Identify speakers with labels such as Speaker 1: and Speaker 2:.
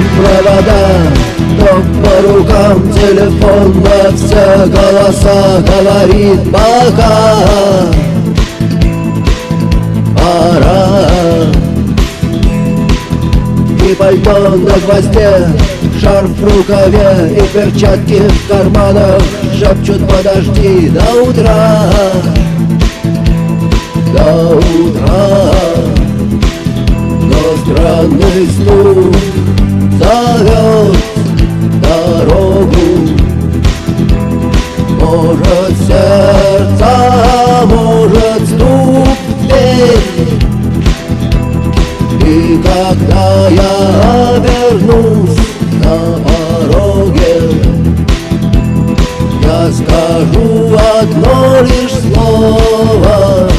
Speaker 1: идут провода, то по рукам телефон во все голоса говорит: пока, пора. И пальто на гвозде, шарф в рукаве и перчатки в карманах шепчут: подожди до утра, до утра. Но странный стук зовет дорогу. Может сердце, может стук в дверь. И когда я обернусь на пороге, я скажу одно лишь слово: